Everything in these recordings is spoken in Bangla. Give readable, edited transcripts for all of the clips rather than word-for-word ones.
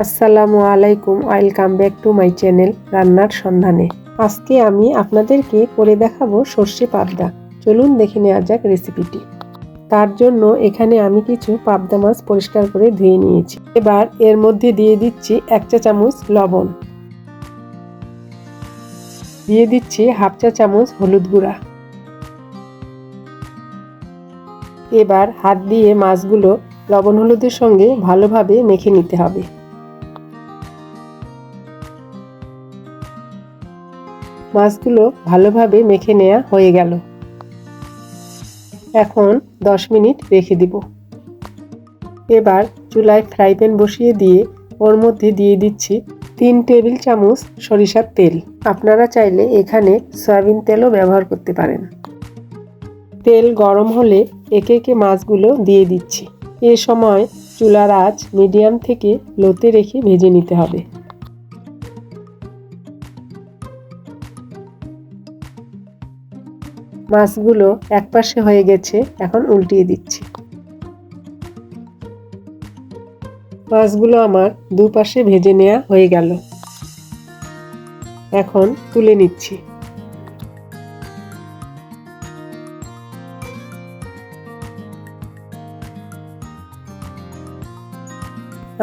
আসসালামু আলাইকুম, welcome back to my channel রান্নার সন্ধানে। আজকে আমি আপনাদেরকে করে দেখাবো সর্ষে পাবদা। চলুন দেখে নেওয়া যাক রেসিপিটি। তার জন্য এখানে আমি কিছু পাবদা মাছ পরিষ্কার করে ধুয়ে নিয়েছি। এবার এর মধ্যে দিয়ে দিচ্ছি 1 চা চামচ লবণ, দিয়ে দিচ্ছি হাফ চা চামচ হলুদ গুঁড়া। এবার হাত দিয়ে মাছগুলো লবণ হলুদের সঙ্গে ভালোভাবে মেখে নিতে হবে। মাছগুলো ভালোভাবে মেখে নেওয়া হয়ে গেল। এখন 10 মিনিট রেখে দিব। এবার চুলায় ফ্রাই প্যান বসিয়ে দিয়ে ওর মধ্যে দিয়ে দিচ্ছি 3 টেবিল চামচ সরিষার তেল। আপনারা চাইলে এখানে সয়াবিন তেলও ব্যবহার করতে পারেন। তেল গরম হলে একে একে মাছগুলো দিয়ে দিচ্ছি। এ সময় চুলার আঁচ মিডিয়াম থেকে লোতে রেখে ভেজে নিতে হবে। মাছগুলো একপাশে হয়ে গেছে, এখন উল্টিয়ে দিচ্ছি। মাছগুলো আমার দুপাশে ভেজে নেওয়া হয়ে গেল। এখন তুলে নিচ্ছি।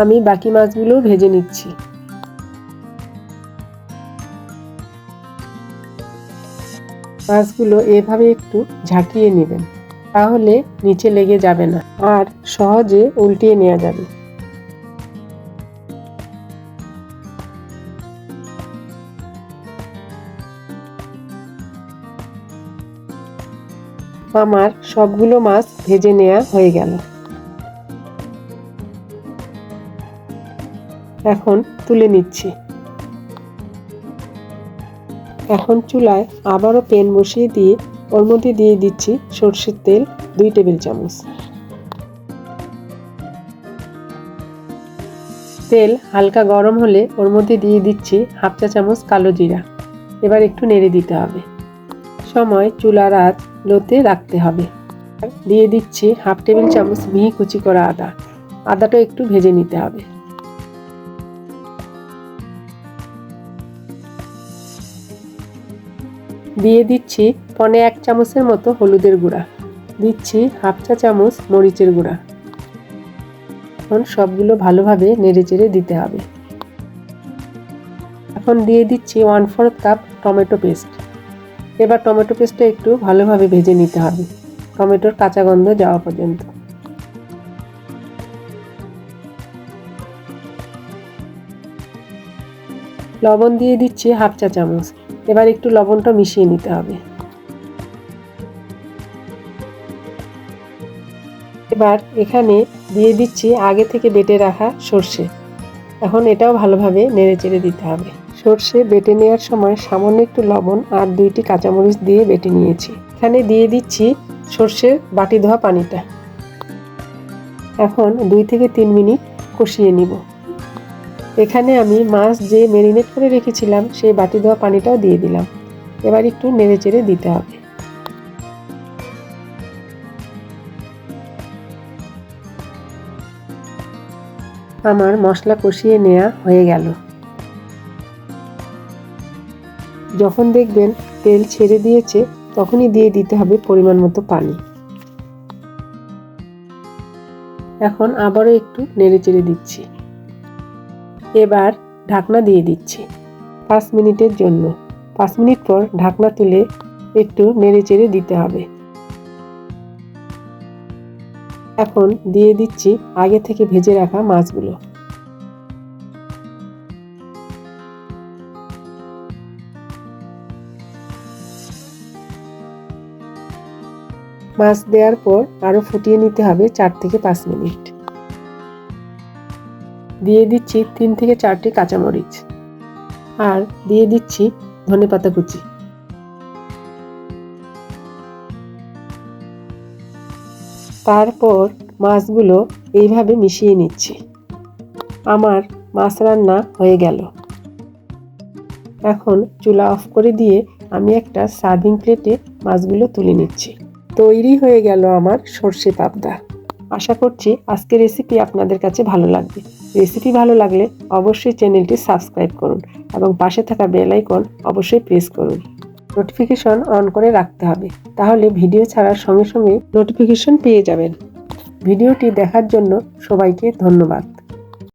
আমি বাকি মাছগুলো ভেজে নিচ্ছি। মাছগুলো এভাবে একটু ঝাঁকিয়ে নেবেন, তাহলে নিচে লেগে যাবে না আর সহজে উল্টিয়ে নেওয়া যাবে। আমার সবগুলো মাছ ভেজে নেওয়া হয়ে গেল। এখন তুলে নিচ্ছি। এখন চুলায় আবারও প্যান বসিয়ে দিয়ে ওর মধ্যে দিয়ে দিচ্ছি সরষের তেল 2 টেবিল চামচ। তেল হালকা গরম হলে ওর মধ্যে দিয়ে দিচ্ছি হাফ চা চামচ কালো জিরা। এবার একটু নেড়ে দিতে হবে। সময় চুলার আঁচ লোতে রাখতে হবে। দিয়ে দিচ্ছি হাফ টেবিল চামচ মিহি কুচি করা আদা। আদাটা একটু ভেজে নিতে হবে। দিয়ে দিচ্ছি 1 চামচের মতো হলুদের গুঁড়া। দিচ্ছি হাফ চা চামচ মরিচের গুঁড়া। এখন সবগুলো ভালোভাবে নেড়েচেড়ে দিতে হবে। এখন দিয়ে দিচ্ছি 1/4 কাপ টমেটো পেস্ট। এবার টমেটো পেস্টটা একটু ভালোভাবে ভেজে নিতে হবে, টমেটোর কাঁচা গন্ধ যাওয়া পর্যন্ত। লবণ দিয়ে দিচ্ছি হাফ চা চামচ। এবার একটু লবণটা মিশিয়ে নিতে হবে। এবার এখানে দিয়ে দিচ্ছি আগে থেকে বেটে রাখা সর্ষে। এখন এটাও ভালোভাবে নেড়েচেড়ে দিতে হবে। সর্ষে বেটে নেওয়ার সময় সামান্য একটু লবণ আর 2টি কাঁচামরিচ দিয়ে বেটে নিয়েছি। এখানে দিয়ে দিচ্ছি সর্ষের বাটি ধোয়া পানিটা। এখন 2 থেকে 3 মিনিট কষিয়ে নিব। এখানে আমি মাছ যে ম্যারিনেট করে রেখেছিলাম সেই বাটি ধোয়া পানিটাও দিয়ে দিলাম। এবার একটু নেড়েচেড়ে দিতে হবে। আমার মশলা কষিয়ে নেওয়া হয়ে গেল। যখন দেখবেন তেল ছেড়ে দিয়েছে তখনই দিয়ে দিতে হবে পরিমাণ মতো পানি। এখন আবারও একটু নেড়েচেড়ে দিচ্ছি। এবার ঢাকনা দিয়ে দিচ্ছি 5 মিনিটের জন্য। 5 মিনিট পর ঢাকনা তুলে একটু নেড়েচেড়ে দিতে হবে। এখন দিয়ে দিচ্ছি আগে থেকে ভেজে রাখা মাছগুলো। মাছ দেওয়ার পর আরও ফুটিয়ে নিতে হবে 4 থেকে 5 মিনিট। দিয়ে দিচ্ছি 3 থেকে 4টি কাঁচামরিচ আর দিয়ে দিচ্ছি ধনেপাতা কুচি। তারপর মাছগুলো এইভাবে মিশিয়ে নিচ্ছি। আমার মাছ রান্না হয়ে গেল। এখন চুলা অফ করে দিয়ে আমি একটা সার্ভিং প্লেটে মাছগুলো তুলে নিচ্ছি। তৈরি হয়ে গেল আমার সর্ষে পাবদা। আশা করছি আজকের রেসিপি আপনাদের কাছে ভালো লাগবে। রেসিপি ভালো লাগলে অবশ্যই চ্যানেলটি সাবস্ক্রাইব করুন এবং পাশে থাকা বেল আইকন অবশ্যই প্রেস করুন। নোটিফিকেশন অন করে রাখতে হবে, তাহলে ভিডিও ছাড়ার সঙ্গে সঙ্গে নোটিফিকেশন পেয়ে যাবেন। ভিডিওটি দেখার জন্য সবাইকে ধন্যবাদ।